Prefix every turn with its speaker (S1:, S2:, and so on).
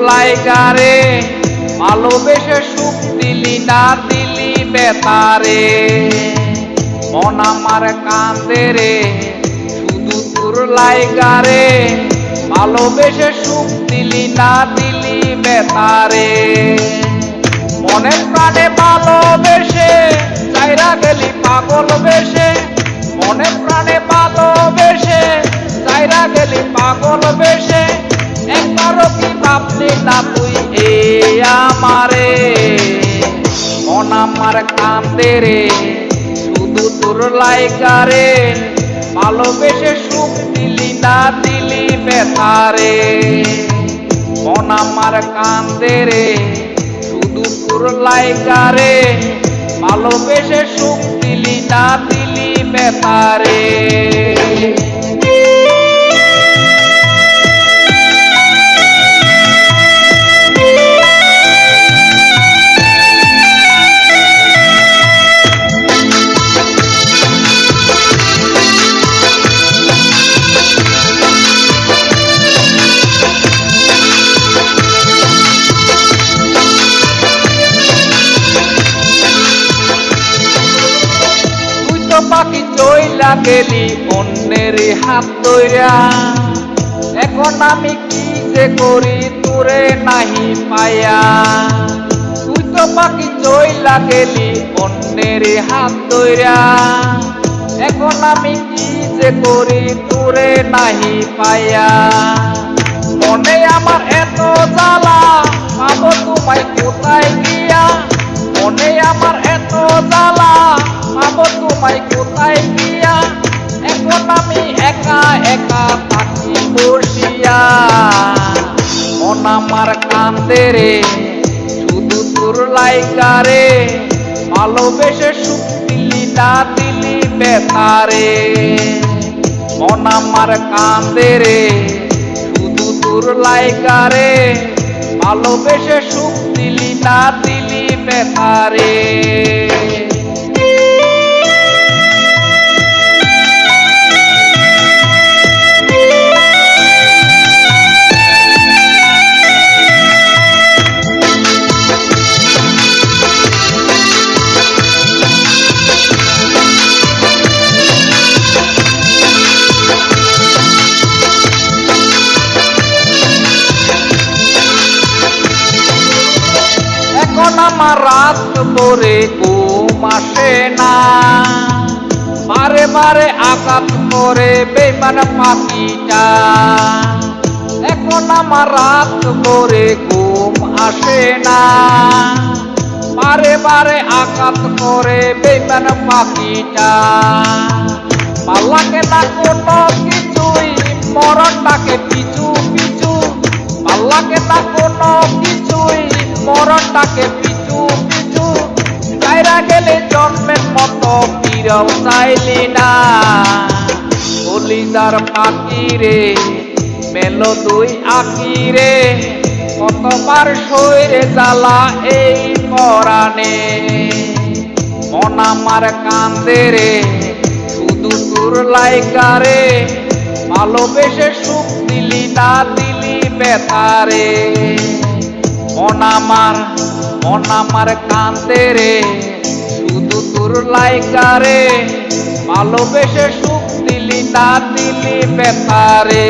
S1: লাইগারে ভালোবেসে সুখ দিলি না দিলি বেতারে মন আমার কান্দে রে শুধু তোর লাইগারে ভালোবেসে সুখ দিলি না দিলি বেতারে মনের প্রাণে ভালোবেসে চাইরা গেলি পাগল বেশে মনের প্রাণে ভালোবেসে চাইরা গেলি পাগল বেশে একবারও কি ভাবলি না তুই এই আমারে মন আমার কান্দে রে শুধু তোর লাইগারে ভালোবেসে সুখ দিলি না দিলি বেতারে মন আমার কান্দে রে শুধু তোর লাইগারে ভালোবেসে সুখ দিলি না দিলি বেতারে পাখি চইলা গেলি অন্যের হাত ধইরা এখন আমি কি যে করি তোরে নাহি পায়া তুই তো পাখি চইলা গেলি অন্যের হাত ধইরা এখন আমি কি যে করি তোরে নাহি পায়া মনে আমার এত জ্বালা পাবো তোমায় কোথায় গিয়া মনে আমার এত জ্বালা পাবো তোমায় কোথায় গিয়া এখন আমি একা একা থাকি বসিয়া মন আমার কান্দে রে শুধু তোর লাইগারে ভালোবেসে সুখ দিলি না দিলি বেতারে মন আমার কান্দে রে শুধু তোর লাইগারে ভালোবেসে সুখ দিলি না দিলি বেতারে এখন আমার রাত ভরে ঘুম আসে না বারে বারে আঘাত করে বেইমান পাখিটা এখন আমার রাত ভরে ঘুম আসে না বারে বারে আঘাত করে বেইমান পাখিটা ভাল লাগে না কোনো কিছুই মরণটাকে পিছু পিছু ভাল লাগে না কোনো কিছুই মরণটাকে পিছু পিছু চাইরা গেলে জন্মের মতো ফিরাও চাইলি না কলিজার পাখি রে মেলো তুই আঁকি রে কতবার সইরে জ্বালা এই পরাণে মন আমার কান্দে রে শুধু তোর লাইগারে ভালোবেসে সুখ দিলি না দিলি বেতারে মন আমার কান্দে রে শুধু তোর লাইগারে ভালোবেসে সুখ দিলি না দিলি বেতারে।